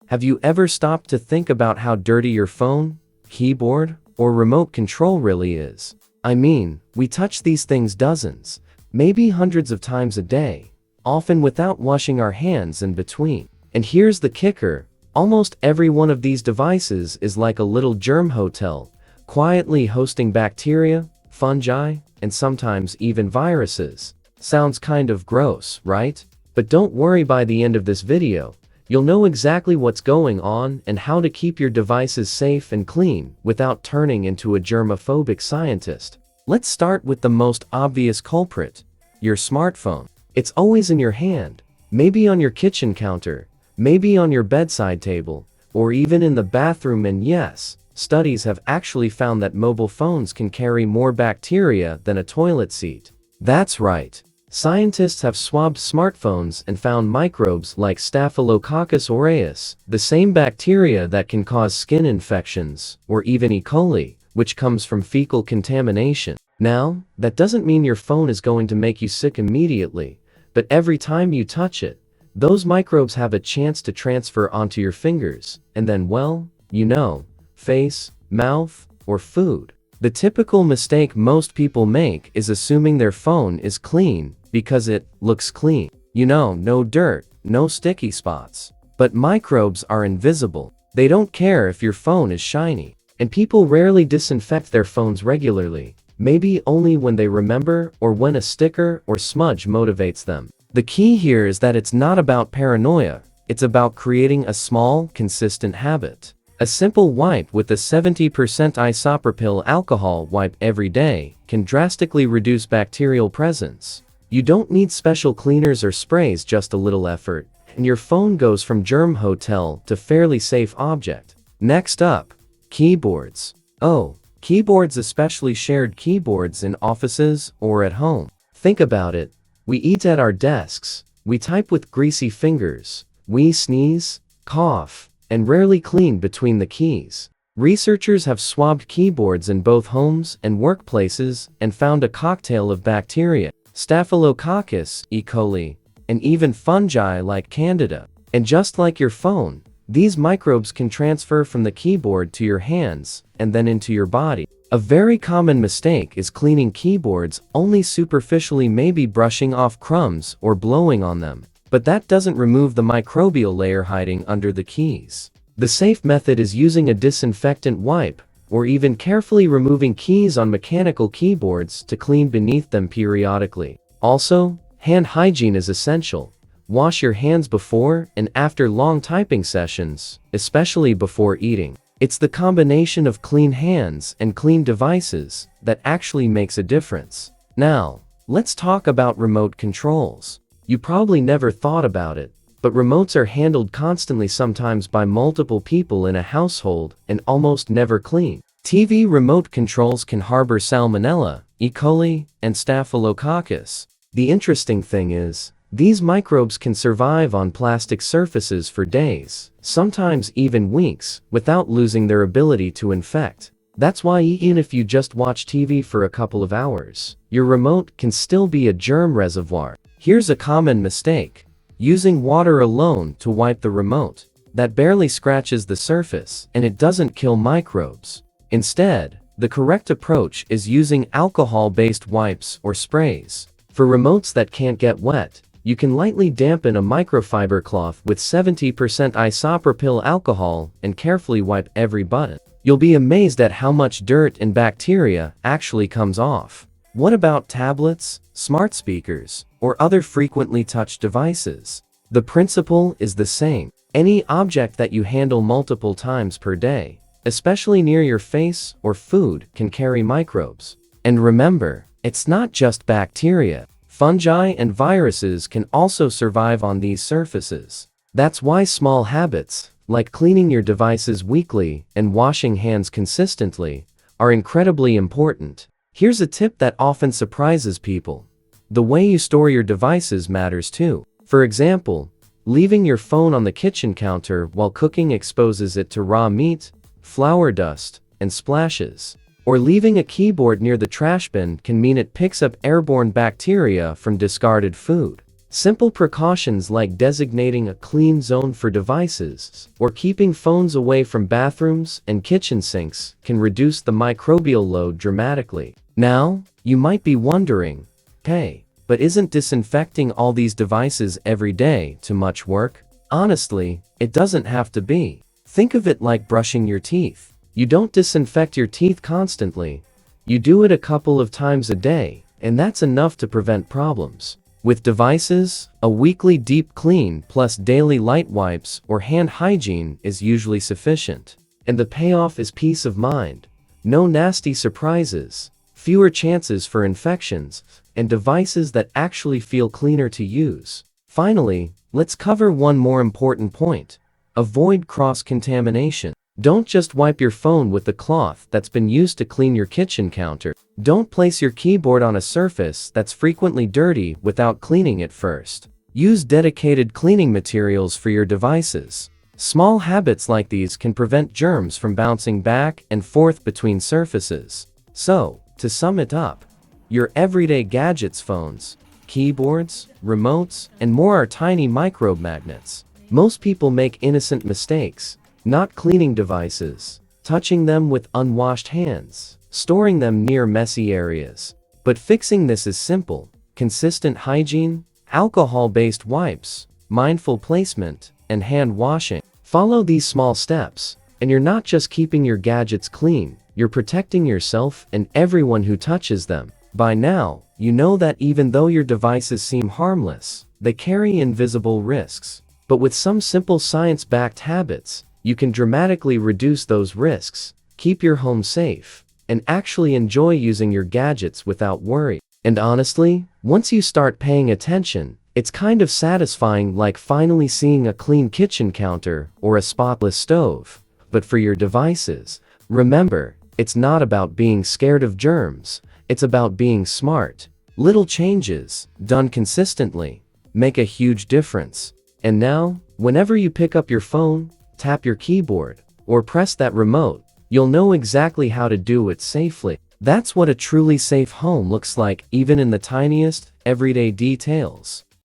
Have you ever stopped to think about how dirty your phone, keyboard, or remote control really is? I mean, we touch these things dozens, maybe hundreds of times a day, often without washing our hands in between. And here's the kicker, almost every one of these devices is like a little germ hotel, quietly hosting bacteria, fungi, and sometimes even viruses. Sounds kind of gross, right? But don't worry, by the end of this video, you'll know exactly what's going on and how to keep your devices safe and clean without turning into a germophobic scientist. Let's start with the most obvious culprit, your smartphone. It's always in your hand, maybe on your kitchen counter, maybe on your bedside table, or even in the bathroom. And yes, studies have actually found that mobile phones can carry more bacteria than a toilet seat. That's right. Scientists have swabbed smartphones and found microbes like Staphylococcus aureus, the same bacteria that can cause skin infections, or even E. coli, which comes from fecal contamination. Now, that doesn't mean your phone is going to make you sick immediately, but every time you touch it, those microbes have a chance to transfer onto your fingers, and then, well, you know, face, mouth, or food. The typical mistake most people make is assuming their phone is clean because it looks clean. You know, no dirt, no sticky spots. But microbes are invisible. They don't care if your phone is shiny. And people rarely disinfect their phones regularly, maybe only when they remember or when a sticker or smudge motivates them. The key here is that it's not about paranoia, it's about creating a small, consistent habit. A simple wipe with a 70% isopropyl alcohol wipe every day can drastically reduce bacterial presence. You don't need special cleaners or sprays, just a little effort, and your phone goes from germ hotel to fairly safe object. Next up, keyboards. Oh, keyboards, especially shared keyboards in offices or at home. Think about it. We eat at our desks, we type with greasy fingers, we sneeze, cough, and rarely clean between the keys. Researchers have swabbed keyboards in both homes and workplaces and found a cocktail of bacteria, Staphylococcus, E. coli, and even fungi like Candida. And just like your phone, these microbes can transfer from the keyboard to your hands and then into your body. A very common mistake is cleaning keyboards only superficially, maybe brushing off crumbs or blowing on them. But that doesn't remove the microbial layer hiding under the keys. The safe method is using a disinfectant wipe, or even carefully removing keys on mechanical keyboards to clean beneath them periodically. Also, hand hygiene is essential. Wash your hands before and after long typing sessions, especially before eating. It's the combination of clean hands and clean devices that actually makes a difference. Now, let's talk about remote controls. You probably never thought about it, but remotes are handled constantly, sometimes by multiple people in a household, and almost never clean. TV remote controls can harbor salmonella, E. coli, and staphylococcus. The interesting thing is, these microbes can survive on plastic surfaces for days, sometimes even weeks, without losing their ability to infect. That's why even if you just watch TV for a couple of hours, your remote can still be a germ reservoir. Here's a common mistake: using water alone to wipe the remote. That barely scratches the surface, and it doesn't kill microbes. Instead, the correct approach is using alcohol-based wipes or sprays. For remotes that can't get wet, you can lightly dampen a microfiber cloth with 70% isopropyl alcohol and carefully wipe every button. You'll be amazed at how much dirt and bacteria actually comes off. What about tablets, smart speakers, or other frequently touched devices? The principle is the same. Any object that you handle multiple times per day, especially near your face or food, can carry microbes. And remember, it's not just bacteria. Fungi and viruses can also survive on these surfaces. That's why small habits, like cleaning your devices weekly and washing hands consistently, are incredibly important. Here's a tip that often surprises people. The way you store your devices matters too. For example, leaving your phone on the kitchen counter while cooking exposes it to raw meat, flour dust, and splashes. Or leaving a keyboard near the trash bin can mean it picks up airborne bacteria from discarded food. Simple precautions like designating a clean zone for devices or keeping phones away from bathrooms and kitchen sinks can reduce the microbial load dramatically. Now, you might be wondering, hey, but isn't disinfecting all these devices every day too much work? Honestly, it doesn't have to be. Think of it like brushing your teeth. You don't disinfect your teeth constantly. You do it a couple of times a day, and that's enough to prevent problems. With devices, a weekly deep clean plus daily light wipes or hand hygiene is usually sufficient. And the payoff is peace of mind. No nasty surprises, fewer chances for infections, and devices that actually feel cleaner to use. Finally, let's cover one more important point. Avoid cross-contamination. Don't just wipe your phone with the cloth that's been used to clean your kitchen counter. Don't place your keyboard on a surface that's frequently dirty without cleaning it first. Use dedicated cleaning materials for your devices. Small habits like these can prevent germs from bouncing back and forth between surfaces. So, to sum it up, your everyday gadgets, phones, keyboards, remotes, and more are tiny microbe magnets. Most people make innocent mistakes, not cleaning devices, touching them with unwashed hands, storing them near messy areas. But fixing this is simple: consistent hygiene, alcohol-based wipes, mindful placement, and hand washing. Follow these small steps, and you're not just keeping your gadgets clean, you're protecting yourself and everyone who touches them. By now, you know that even though your devices seem harmless, they carry invisible risks. But with some simple science-backed habits, you can dramatically reduce those risks, keep your home safe, and actually enjoy using your gadgets without worry. And honestly, once you start paying attention, it's kind of satisfying, like finally seeing a clean kitchen counter or a spotless stove. But for your devices, remember, it's not about being scared of germs, it's about being smart. Little changes, done consistently, make a huge difference. And now, whenever you pick up your phone, tap your keyboard, or press that remote, you'll know exactly how to do it safely. That's what a truly safe home looks like, even in the tiniest, everyday details.